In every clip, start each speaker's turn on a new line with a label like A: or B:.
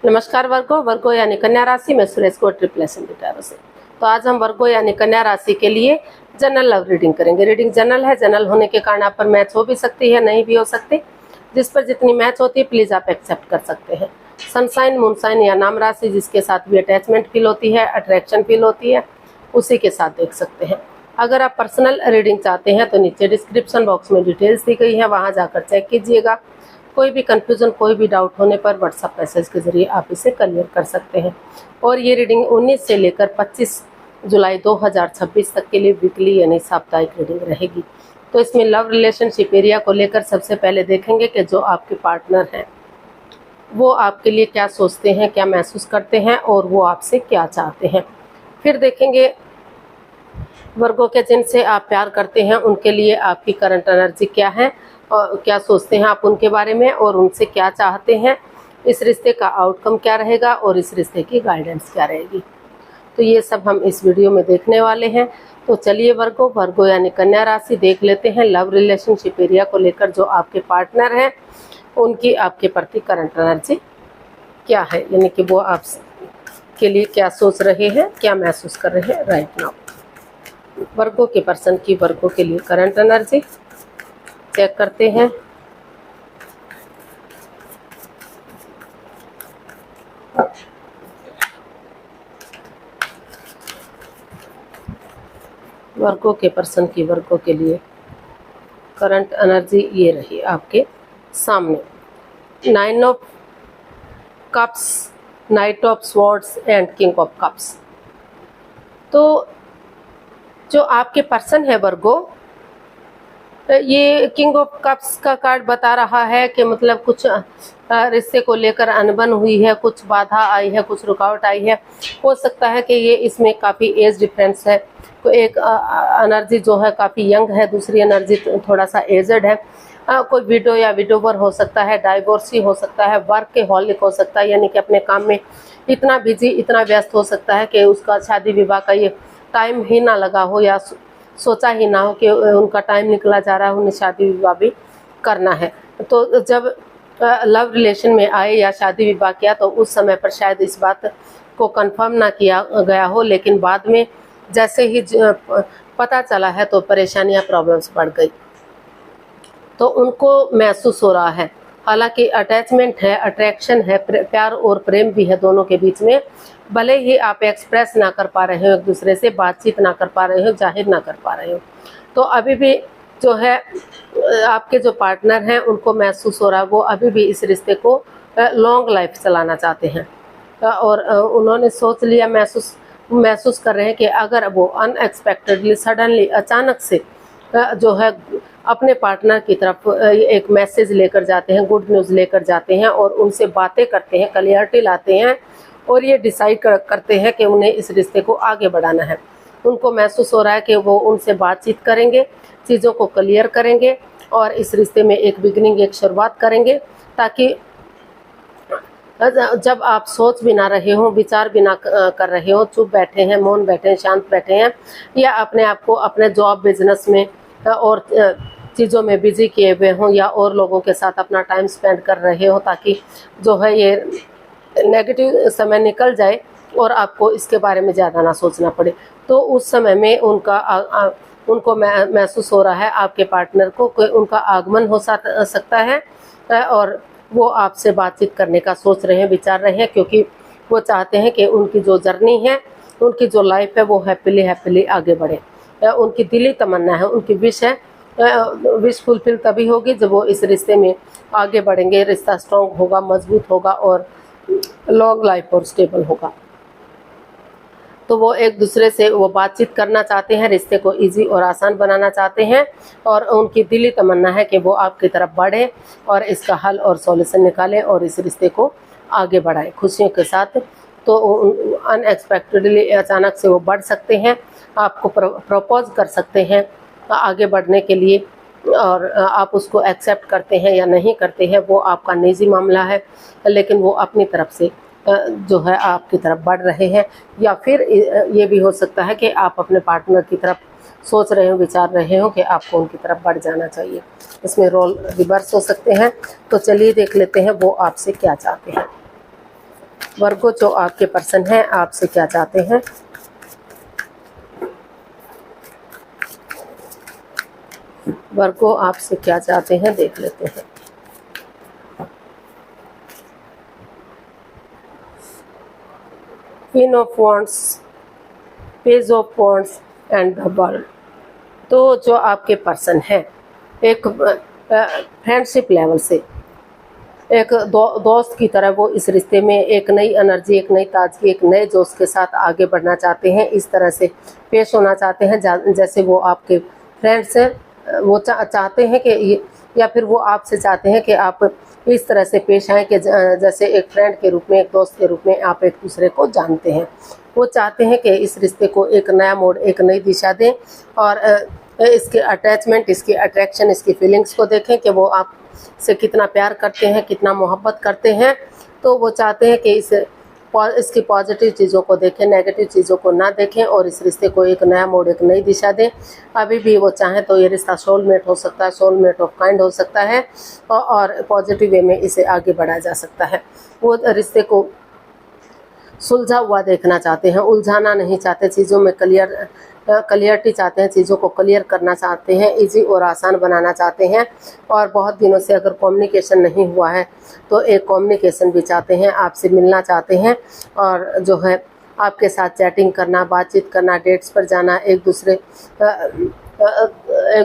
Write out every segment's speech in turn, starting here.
A: नमस्कार वर्गो यानी कन्या राशि में सुरेश को ट्रिपलेसन गिटारों से। तो आज हम वर्गो यानी कन्या राशि के लिए जनरल लव रीडिंग करेंगे। रीडिंग जनरल है, जनरल होने के कारण आप पर मैच हो भी सकती है, नहीं भी हो सकती। जिस पर जितनी मैच होती है प्लीज आप एक्सेप्ट कर सकते हैं। सनसाइन, मूनसाइन या नाम राशि जिसके साथ भी अटैचमेंट फील होती है, अट्रैक्शन फील होती है, उसी के साथ देख सकते हैं। अगर आप पर्सनल रीडिंग चाहते हैं तो नीचे डिस्क्रिप्शन बॉक्स में डिटेल्स दी गई है, वहां जाकर चेक कीजिएगा। कोई भी कंफ्यूजन, कोई भी डाउट होने पर व्हाट्सएप मैसेज के जरिए आप इसे क्लियर कर सकते हैं। और ये रीडिंग 19 से लेकर 25 जुलाई 2026 तक के लिए वीकली यानी साप्ताहिक रीडिंग रहेगी। तो इसमें लव रिलेशनशिप एरिया को लेकर सबसे पहले देखेंगे कि जो आपके पार्टनर हैं वो आपके लिए क्या सोचते हैं, क्या महसूस करते हैं और वो आपसे क्या चाहते हैं। फिर देखेंगे वर्गों के जिनसे आप प्यार करते हैं उनके लिए आपकी करंट एनर्जी क्या है और क्या सोचते हैं आप उनके बारे में और उनसे क्या चाहते हैं, इस रिश्ते का आउटकम क्या रहेगा और इस रिश्ते की गाइडेंस क्या रहेगी। तो ये सब हम इस वीडियो में देखने वाले हैं। तो चलिए वर्गो यानी कन्या राशि देख लेते हैं लव रिलेशनशिप एरिया को लेकर जो आपके पार्टनर हैं उनकी आपके प्रति करंट एनर्जी क्या है, यानी कि वो आपके लिए क्या सोच रहे हैं, क्या महसूस कर रहे हैं राइट नाउ। वर्गो के पर्सन की वर्गो के लिए करंट एनर्जी चेक करते हैं। वर्गो के पर्सन की वर्गो के लिए करंट एनर्जी ये रही आपके सामने। 9 of cups, night of swords and king of cups. तो जो आपके पर्सन है वर्गो, ये किंग ऑफ कप्स का कार्ड बता रहा है कि मतलब कुछ रिश्ते को लेकर अनबन हुई है, कुछ बाधा आई है, कुछ रुकावट आई है। हो सकता है कि ये इसमें काफ़ी एज डिफरेंस है। तो एक एनर्जी जो है काफ़ी यंग है, दूसरी एनर्जी थोड़ा सा एजड है। कोई विडो या विडोवर हो सकता है, डाइवोर्सी हो सकता है, वर्कहॉलिक हो सकता है, यानी कि अपने काम में इतना बिजी, इतना व्यस्त हो सकता है कि उसका शादी विवाह का ये टाइम ही ना लगा हो या सोचा ही ना हो कि उनका टाइम निकला जा रहा है, उन्हें शादी विवाह भी करना है। तो जब लव रिलेशन में आए या शादी विवाह किया तो उस समय पर शायद इस बात को कंफर्म ना किया गया हो, लेकिन बाद में जैसे ही पता चला है तो परेशानियां, प्रॉब्लम्स बढ़ गई। तो उनको महसूस हो रहा है, हालांकि अटैचमेंट है, अट्रैक्शन है, प्यार और प्रेम भी है दोनों के बीच में। भले ही आप एक्सप्रेस ना कर पा रहे हो, एक दूसरे से बातचीत ना कर पा रहे हो, जाहिर ना कर पा रहे हो, तो अभी भी जो है आपके जो पार्टनर हैं उनको महसूस हो रहा है वो अभी भी इस रिश्ते को लॉन्ग लाइफ चलाना चाहते हैं। और उन्होंने सोच लिया, महसूस कर रहे हैं कि अगर वो अनएक्सपेक्टेडली, सडनली, अचानक से जो है अपने पार्टनर की तरफ एक मैसेज लेकर जाते हैं, गुड न्यूज़ लेकर जाते हैं और उनसे बातें करते हैं, क्लियरिटी लाते हैं और ये डिसाइड करते हैं कि उन्हें इस रिश्ते को आगे बढ़ाना है। उनको महसूस हो रहा है कि वो उनसे बातचीत करेंगे, चीज़ों को क्लियर करेंगे और इस रिश्ते में एक बिगिनिंग, एक शुरुआत करेंगे, ताकि जब आप सोच भी ना रहे हो, विचार भी ना कर रहे हो, चुप बैठे हैं, मौन बैठे हैं, शांत बैठे हैं, या अपने आप को अपने जॉब, बिजनेस में और चीज़ों में बिजी किए हुए हों या और लोगों के साथ अपना टाइम स्पेंड कर रहे हो, ताकि जो है ये नेगेटिव समय निकल जाए और आपको इसके बारे में ज़्यादा ना सोचना पड़े। तो उस समय में उनको महसूस हो रहा है आपके पार्टनर को कि उनका आगमन हो सकता है और वो आपसे बातचीत करने का सोच रहे हैं, विचार रहे हैं, क्योंकि वो चाहते हैं कि उनकी जो जर्नी है, उनकी जो लाइफ है वो हैप्पीली आगे बढ़े। उनकी दिली तमन्ना है, उनकी विश है, विश फुलफिल तभी होगी जब वो इस रिश्ते में आगे बढ़ेंगे, रिश्ता स्ट्रॉन्ग होगा, मजबूत होगा और लॉन्ग लाइफ और स्टेबल होगा। तो वो एक दूसरे से वो बातचीत करना चाहते हैं, रिश्ते को इजी और आसान बनाना चाहते हैं और उनकी दिली तमन्ना है कि वो आपकी तरफ बढ़े और इसका हल और सॉल्यूशन निकालें और इस रिश्ते को आगे बढ़ाएं खुशियों के साथ। तो अनएक्सपेक्टेडली, अचानक से वो बढ़ सकते हैं, आपको प्रपोज कर सकते हैं आगे बढ़ने के लिए और आप उसको एक्सेप्ट करते हैं या नहीं करते हैं वो आपका निजी मामला है, लेकिन वो अपनी तरफ से जो है आपकी तरफ बढ़ रहे हैं। या फिर ये भी हो सकता है कि आप अपने पार्टनर की तरफ सोच रहे हो, विचार रहे हो कि आपको उनकी तरफ बढ़ जाना चाहिए। इसमें रोल रिवर्स हो सकते हैं। तो चलिए देख लेते हैं वो आपसे क्या चाहते हैं। वर्गो जो आपके पर्सन हैं आपसे क्या चाहते हैं। वर्गो आपसे क्या चाहते हैं देख लेते हैं। Queen of wands, page of wands and the world. तो जो आपके पर्सन है एक फ्रेंडशिप लेवल से एक दोस्त की तरह वो इस रिश्ते में एक नई एनर्जी, एक नई ताजगी, एक नए जोश के साथ आगे बढ़ना चाहते हैं। इस तरह से पेश होना चाहते हैं जैसे वो आपके फ्रेंड्स हैं। वो चाहते हैं कि या फिर वो आपसे चाहते हैं कि आप इस तरह से पेश आएँ कि जैसे एक फ्रेंड के रूप में, एक दोस्त के रूप में आप एक दूसरे को जानते हैं। वो चाहते हैं कि इस रिश्ते को एक नया मोड़, एक नई दिशा दें और इसके अटैचमेंट, इसकी अट्रैक्शन, इसकी फीलिंग्स को देखें कि वो आप से कितना प्यार करते हैं, कितना मोहब्बत करते हैं। तो वो चाहते हैं कि इसकी पॉजिटिव चीज़ों को देखें, नेगेटिव चीज़ों को ना देखें और इस रिश्ते को एक नया मोड़, एक नई दिशा दें। अभी भी वो चाहें तो ये रिश्ता सोलमेट हो सकता है, सोलमेट ऑफ काइंड हो सकता है और पॉजिटिव वे में इसे आगे बढ़ाया जा सकता है। वो रिश्ते को सुलझा हुआ देखना चाहते हैं, उलझाना नहीं चाहते, चीज़ों में क्लियरिटी चाहते हैं, चीज़ों को क्लियर करना चाहते हैं, इजी और आसान बनाना चाहते हैं। और बहुत दिनों से अगर कम्युनिकेशन नहीं हुआ है तो एक कम्युनिकेशन भी चाहते हैं, आपसे मिलना चाहते हैं और जो है आपके साथ चैटिंग करना, बातचीत करना, डेट्स पर जाना, एक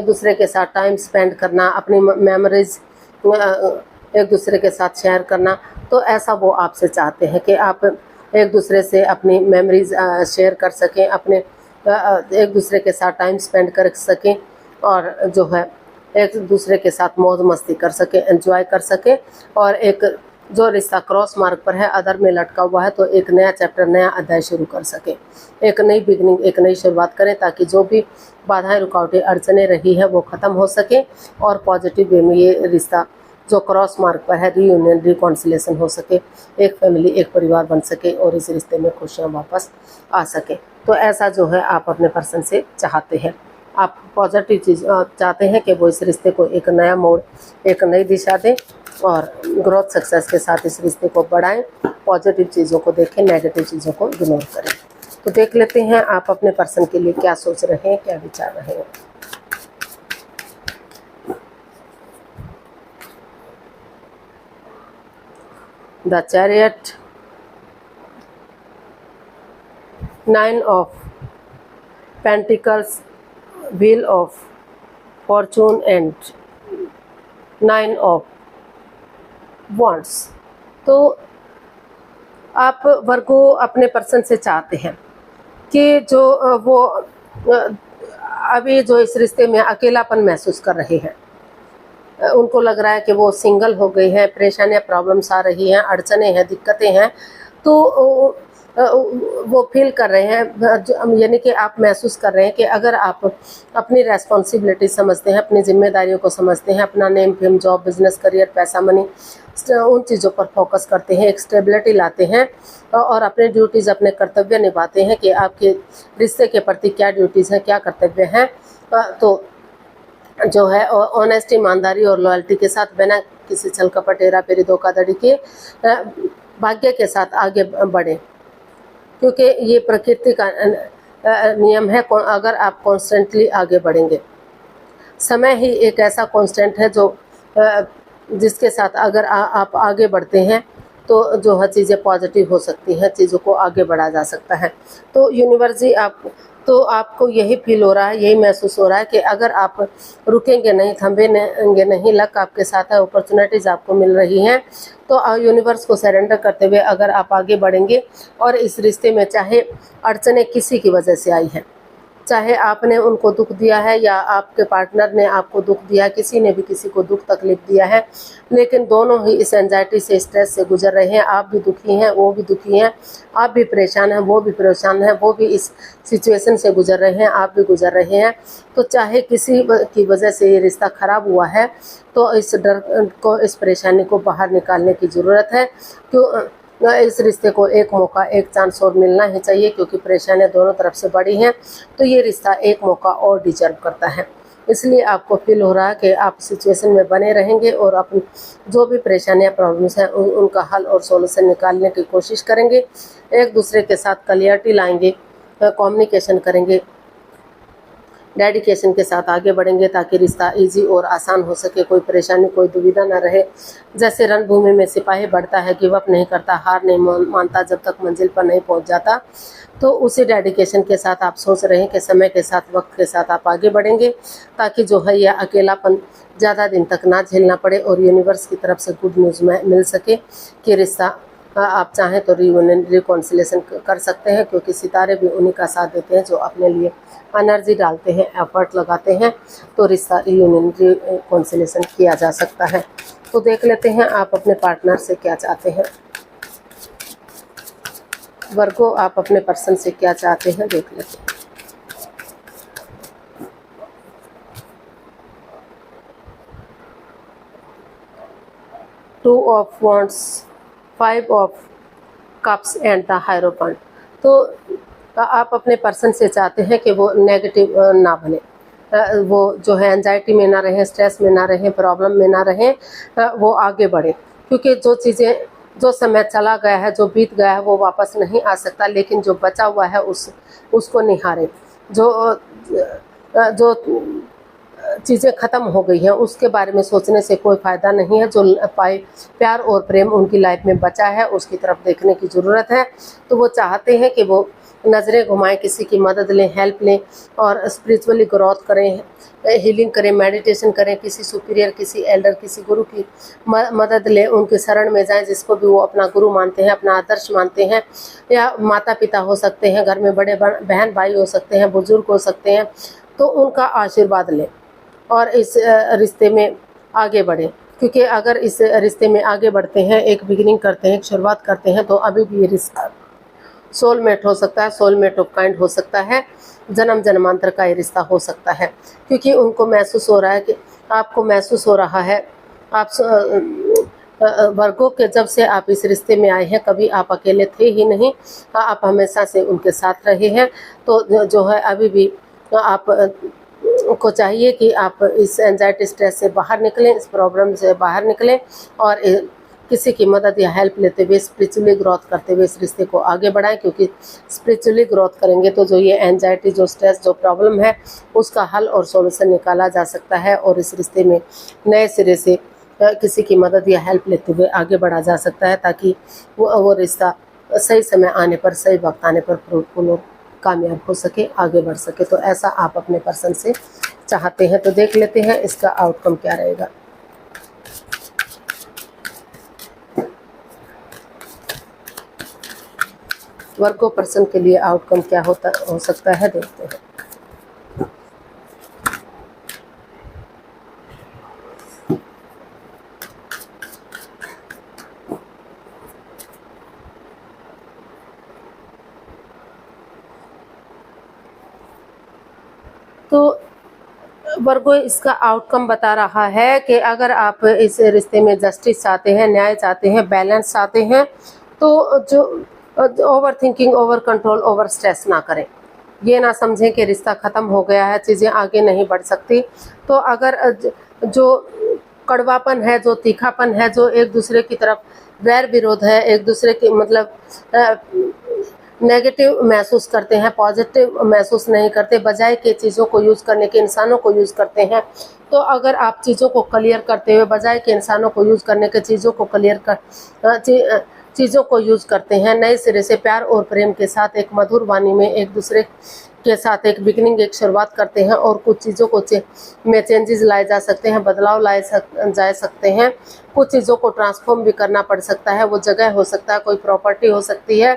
A: दूसरे के साथ टाइम स्पेंड करना, अपनी मेमोरीज एक दूसरे के साथ शेयर करना। तो ऐसा वो आपसे चाहते हैं कि आप एक दूसरे से अपनी मेमोरीज शेयर कर सकें, अपने एक दूसरे के साथ टाइम स्पेंड कर सकें और जो है एक दूसरे के साथ मौज मस्ती कर सकें, एंजॉय कर सकें। और एक जो रिश्ता क्रॉस मार्ग पर है, अदर में लटका हुआ है, तो एक नया चैप्टर, नया अध्याय शुरू कर सकें, एक नई बिगनिंग, एक नई शुरुआत करें ताकि जो भी बाधाएं, रुकावटें, अड़चनें रही है वो ख़त्म हो सके और पॉजिटिव वे में ये रिश्ता जो क्रॉस मार्ग पर है रीयूनियन, रिकॉन्सिलेशन हो सके, एक फैमिली, एक परिवार बन सके और इस रिश्ते में खुशियाँ वापस आ सके। तो ऐसा जो है आप अपने पर्सन से चाहते हैं। आप पॉजिटिव चीज़ चाहते हैं कि वो इस रिश्ते को एक नया मोड़, एक नई दिशा दें और ग्रोथ सक्सेस के साथ इस रिश्ते को बढ़ाएं। पॉजिटिव चीज़ों को देखें, नेगेटिव चीज़ों को इग्नोर करें। तो देख लेते हैं आप अपने पर्सन के लिए क्या सोच रहे हैं, क्या विचार रहे हैं। The chariot, 9 of pentacles, wheel of Fortune and 9 of wands. तो आप वर्गो अपने पर्सन से चाहते हैं कि जो वो अभी जो इस रिश्ते में अकेलापन महसूस कर रहे हैं, उनको लग रहा है कि वो सिंगल हो गई हैं, परेशानियाँ, प्रॉब्लम्स आ रही हैं, अड़चनें हैं, दिक्कतें हैं, तो वो फील कर रहे हैं, यानी कि आप महसूस कर रहे हैं कि अगर आप अपनी रेस्पॉन्सिबिलिटी समझते हैं, अपनी जिम्मेदारियों को समझते हैं, अपना name, fame, job, business, career, पैसा, मनी, उन चीज़ों पर फोकस करते हैं, एक स्टेबिलिटी लाते हैं और अपने ड्यूटीज़, अपने कर्तव्य निभाते हैं कि आपके रिश्ते के प्रति क्या ड्यूटीज़ हैं, क्या कर्तव्य हैं। तो जो है ऑनेस्टी, ईमानदारी और लॉयल्टी के साथ, बिना किसी छल कपट, हेरा फेरी, धोखाधड़ी के भाग्य के साथ आगे बढ़ें, क्योंकि ये प्रकृति का नियम है। अगर आप कॉन्स्टेंटली आगे बढ़ेंगे, समय ही एक ऐसा कांस्टेंट है जो जिसके साथ अगर आप आगे बढ़ते हैं तो जो है चीज़ें पॉजिटिव हो सकती हैं, चीज़ों को आगे बढ़ाया जा सकता है। तो यूनिवर्स आपको यही फील हो रहा है, यही महसूस हो रहा है कि अगर आप रुकेंगे नहीं, थमेंगे नहीं, लक आपके साथ है, अपॉर्चुनिटीज़ आपको मिल रही हैं, तो यूनिवर्स को सरेंडर करते हुए अगर आप आगे बढ़ेंगे और इस रिश्ते में चाहे अड़चनें किसी की वजह से आई हैं, चाहे आपने उनको दुख दिया है या आपके पार्टनर ने आपको दुख दिया है, किसी ने भी किसी को दुख तकलीफ दिया है, लेकिन दोनों ही इस एंजाइटी से, स्ट्रेस से गुजर रहे हैं। आप भी दुखी हैं, वो भी दुखी हैं, आप भी परेशान हैं, वो भी परेशान हैं, वो भी इस सिचुएशन से गुजर रहे हैं, आप भी गुजर रहे हैं। तो चाहे किसी की वजह से ये रिश्ता ख़राब हुआ है तो इस डर को, इस परेशानी को बाहर निकालने की ज़रूरत है। क्यों इस रिश्ते को एक मौका, एक चांस और मिलना ही चाहिए, क्योंकि परेशानियां दोनों तरफ से बड़ी हैं। तो ये रिश्ता एक मौका और डिजर्व करता है। इसलिए आपको फील हो रहा है कि आप सिचुएशन में बने रहेंगे और अपनी जो भी परेशानियां प्रॉब्लम्स हैं उनका हल और सॉल्यूशन निकालने की कोशिश करेंगे। एक दूसरे के साथ क्लियरिटी लाएंगे, कम्युनिकेशन करेंगे, डेडिकेशन के साथ आगे बढ़ेंगे ताकि रिश्ता इजी और आसान हो सके, कोई परेशानी कोई दुविधा ना रहे। जैसे रणभूमि में सिपाही बढ़ता है, गिव अप नहीं करता, हार नहीं मानता जब तक मंजिल पर नहीं पहुंच जाता, तो उसी डेडिकेशन के साथ आप सोच रहे हैं कि समय के साथ वक्त के साथ आप आगे बढ़ेंगे ताकि जो है यह अकेलापन ज़्यादा दिन तक ना झेलना पड़े और यूनिवर्स की तरफ से गुड न्यूज़ में मिल सके कि रिश्ता आप चाहें तो रियूनियन रिकॉन्सिलेशन कर सकते हैं, क्योंकि सितारे भी उन्हीं का साथ देते हैं जो अपने लिए एनर्जी डालते हैं, एफर्ट लगाते हैं, तो रिश्ता रियूनियन रिकॉन्सिलेशन किया जा सकता है। तो देख लेते हैं आप अपने पार्टनर से क्या चाहते हैं। वर्गो, आप अपने पर्सन से क्या चाहते हैं, देख लेते हैं। Two of wands, 5 of cups and the hierophant. तो आप अपने पर्सन से चाहते हैं कि वो नेगेटिव ना बने, वो जो है एंजाइटी में ना रहें, स्ट्रेस में ना रहें, प्रॉब्लम में ना रहें, वो आगे बढ़े, क्योंकि जो समय चला गया है, जो बीत गया है, वो वापस नहीं आ सकता, लेकिन जो बचा हुआ है उसको निहारें। जो चीज़ें ख़त्म हो गई हैं उसके बारे में सोचने से कोई फ़ायदा नहीं है। जो प्यार और प्रेम उनकी लाइफ में बचा है उसकी तरफ देखने की ज़रूरत है। तो वो चाहते हैं कि वो नज़रें घुमाएं, किसी की मदद लें, हेल्प लें और स्पिरिचुअली ग्रोथ करें, हीलिंग करें, मेडिटेशन करें, किसी सुपीरियर, किसी एल्डर, किसी गुरु की मदद लें, उनके शरण में जाएं, जिसको भी वो अपना गुरु मानते हैं, अपना आदर्श मानते हैं, या माता पिता हो सकते हैं, घर में बड़े बहन भाई हो सकते हैं, बुजुर्ग हो सकते हैं, तो उनका आशीर्वाद लें और इस रिश्ते में आगे बढ़ें। क्योंकि अगर इस रिश्ते में आगे बढ़ते हैं, एक बिगिनिंग करते हैं, एक शुरुआत करते हैं, तो अभी भी ये रिश्ता सोलमेट हो सकता है, सोलमेट ऑफ काइंड हो सकता है, जन्म जन्मांतर का ये रिश्ता हो सकता है। क्योंकि उनको महसूस हो रहा है कि आपको महसूस हो रहा है, आप वर्गों के जब से आप इस रिश्ते में आए हैं कभी आप अकेले थे ही नहीं, आप हमेशा से उनके साथ रहे हैं। तो जो है अभी भी आप को चाहिए कि आप इस एंजाइटी स्ट्रेस से बाहर निकलें, इस प्रॉब्लम से बाहर निकलें और किसी की मदद या हेल्प लेते हुए, स्पिरिचुअली ग्रोथ करते हुए इस रिश्ते को आगे बढ़ाएं। क्योंकि स्पिरिचुअली ग्रोथ करेंगे तो जो ये एंजाइटी, जो स्ट्रेस, जो प्रॉब्लम है, उसका हल और सॉल्यूशन निकाला जा सकता है और इस रिश्ते में नए सिरे से किसी की मदद या हेल्प लेते हुए आगे बढ़ा जा सकता है, ताकि वो रिश्ता सही समय आने पर, सही वक्त आने पर फ्रूटफुल और कामयाब हो सके, आगे बढ़ सके। तो ऐसा आप अपने पर्सन से चाहते हैं। तो देख लेते हैं इसका आउटकम क्या रहेगा। वर्गो पर्सन के लिए आउटकम क्या हो सकता है, देखते हैं। तो वर्गो इसका आउटकम बता रहा है कि अगर आप इस रिश्ते में जस्टिस चाहते हैं, न्याय चाहते हैं, बैलेंस चाहते हैं, तो जो over thinking, over control, over stress ना करें। ये ना समझें कि रिश्ता ख़त्म हो गया है, चीज़ें आगे नहीं बढ़ सकती। तो अगर जो कड़वापन है, जो तीखापन है, जो एक दूसरे की तरफ वैर विरोध है, एक दूसरे की मतलब नेगेटिव महसूस करते हैं, पॉजिटिव महसूस नहीं करते, बजाय के चीज़ों को यूज़ करने के इंसानों को यूज़ करते हैं। तो अगर आप चीज़ों को क्लियर करते हुए बजाय के इंसानों को यूज़ करने के चीज़ों को यूज़ करते हैं, नए सिरे से प्यार और प्रेम के साथ एक मधुर वाणी में एक दूसरे के साथ एक बिगनिंग, एक शुरुआत करते हैं और कुछ चीज़ों को में चेंजेस लाए जा सकते हैं, बदलाव जा सकते हैं। कुछ चीज़ों को ट्रांसफॉर्म भी करना पड़ सकता है, वो जगह हो सकता है, कोई प्रॉपर्टी हो सकती है,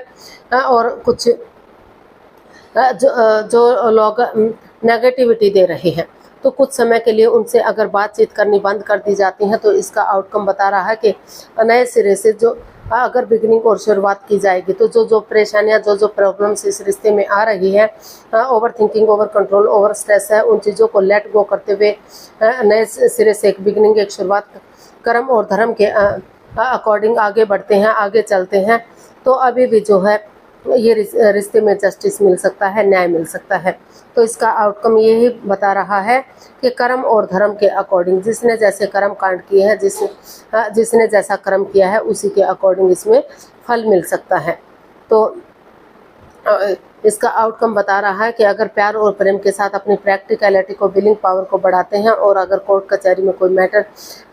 A: और कुछ जो लोग नेगेटिविटी दे रहे हैं, तो कुछ समय के लिए उनसे अगर बातचीत करनी बंद कर दी जाती है, तो इसका आउटकम बता रहा है कि नए सिरे से जो अगर बिगनिंग और शुरुआत की जाएगी, तो जो परेशानियां, जो प्रॉब्लम्स इस रिश्ते में आ रही है, over thinking, over control, over stress है, उन चीज़ों को लेट गो करते हुए नए सिरे से एक बिगनिंग, एक शुरुआत, कर्म और धर्म के अकॉर्डिंग आगे बढ़ते हैं, आगे चलते हैं। तो अभी भी जो है ये रिश्ते में जस्टिस मिल सकता है, न्याय मिल सकता है। तो इसका आउटकम यही बता रहा है कि कर्म और धर्म के अकॉर्डिंग, जिसने जैसे कर्म कांड किए हैं, जिसने जैसा कर्म किया है उसी के अकॉर्डिंग इसमें फल मिल सकता है। तो इसका आउटकम बता रहा है कि अगर प्यार और प्रेम के साथ अपनी प्रैक्टिकलिटी को, बिलिंग पावर को बढ़ाते हैं और अगर कोर्ट कचहरी में कोई मैटर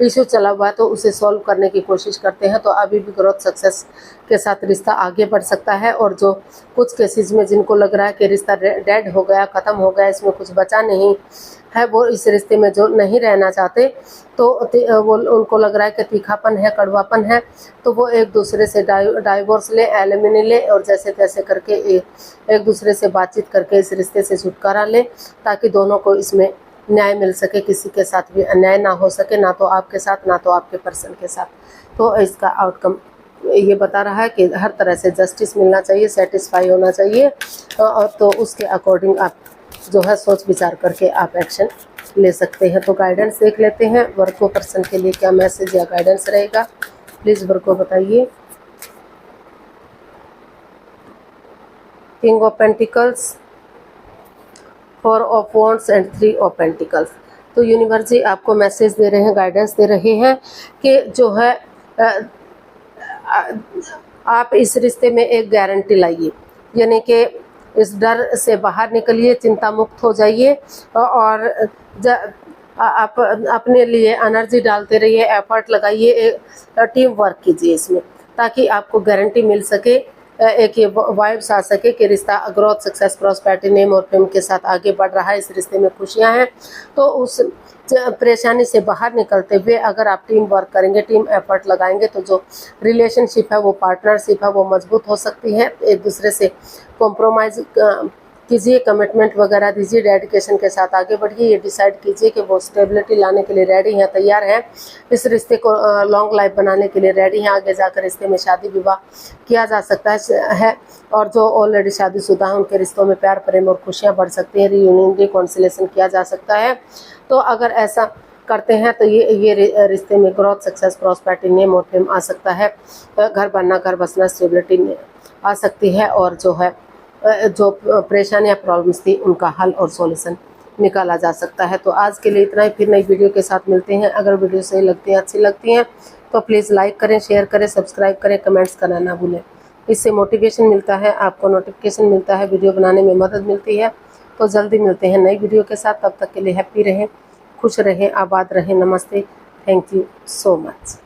A: इश्यू चला हुआ है तो उसे सॉल्व करने की कोशिश करते हैं, तो अभी भी ग्रोथ सक्सेस के साथ रिश्ता आगे बढ़ सकता है। और जो कुछ केसेस में जिनको लग रहा है कि रिश्ता डेड हो गया, ख़त्म हो गया, इसमें कुछ बचा नहीं है, वो इस रिश्ते में जो नहीं रहना चाहते, तो वो उनको लग रहा है कि तीखापन है, कड़वापन है, तो वो एक दूसरे से डाइवोर्स ले, एलिमिनी ले और जैसे तैसे करके एक दूसरे से बातचीत करके इस रिश्ते से छुटकारा ले, ताकि दोनों को इसमें न्याय मिल सके, किसी के साथ भी अन्याय ना हो सके, ना तो आपके साथ ना तो आपके पर्सन के साथ। तो इसका आउटकम ये बता रहा है कि हर तरह से जस्टिस मिलना चाहिए, सेटिस्फाई होना चाहिए, और तो उसके अकॉर्डिंग आप जो है सोच विचार करके आप एक्शन ले सकते हैं। तो गाइडेंस देख लेते हैं वर्गो पर्सन के लिए क्या मैसेज या गाइडेंस रहेगा, प्लीज़ वर्गो बताइए। King of pentacles, 4 of wands and 3 of pentacles. तो यूनिवर्स जी आपको मैसेज दे रहे हैं, गाइडेंस दे रहे हैं कि जो है आप इस रिश्ते में एक गारंटी लाइए, यानी कि इस डर से बाहर निकलिए, चिंता मुक्त हो जाइए और आप अपने लिए एनर्जी डालते रहिए, एफर्ट लगाइए, टीम वर्क कीजिए इसमें, ताकि आपको गारंटी मिल सके, एक ये वाइब्स आ सके कि रिश्ता ग्रोथ, सक्सेस, प्रॉस्पेरिटी, नेम और फेम के साथ आगे बढ़ रहा है, इस रिश्ते में खुशियां हैं। तो उस परेशानी से बाहर निकलते हुए अगर आप टीम वर्क करेंगे, टीम एफर्ट लगाएंगे, तो जो रिलेशनशिप है, वो पार्टनरशिप है, वो मजबूत हो सकती है। एक दूसरे से कॉम्प्रोमाइज़ कीजिए, कमिटमेंट वगैरह दीजिए, डेडिकेशन के साथ आगे बढ़िए। ये डिसाइड कीजिए कि वो स्टेबिलिटी लाने के लिए रेडी हैं, तैयार हैं, इस रिश्ते को लॉन्ग लाइफ बनाने के लिए रेडी हैं। आगे जाकर रिश्ते में शादी विवाह किया जा सकता है और जो ऑलरेडी शादीशुदा हैं उनके रिश्तों में प्यार, प्रेम और खुशियाँ बढ़ सकती हैं, रीयूनियन, रिकॉन्सिलेशन किया जा सकता है। तो अगर ऐसा करते हैं तो ये रिश्ते में ग्रोथ, सक्सेस, प्रॉस्पेरिटी, नेम और फेम आ सकता है, घर बनना, घर बसना, स्टेबिलिटी आ सकती है और जो है जो परेशानियाँ, प्रॉब्लम्स थी उनका हल और सॉल्यूशन निकाला जा सकता है। तो आज के लिए इतना ही, फिर नई वीडियो के साथ मिलते हैं। अगर वीडियो सही लगती है, अच्छी लगती हैं तो प्लीज़ लाइक करें, शेयर करें, सब्सक्राइब करें, कमेंट्स करना ना भूलें। इससे मोटिवेशन मिलता है, आपको नोटिफिकेशन मिलता है, वीडियो बनाने में मदद मिलती है। तो जल्दी मिलते हैं नई वीडियो के साथ, तब तक के लिए हैप्पी रहें, खुश रहें, आबाद रहें। नमस्ते, थैंक यू सो मच।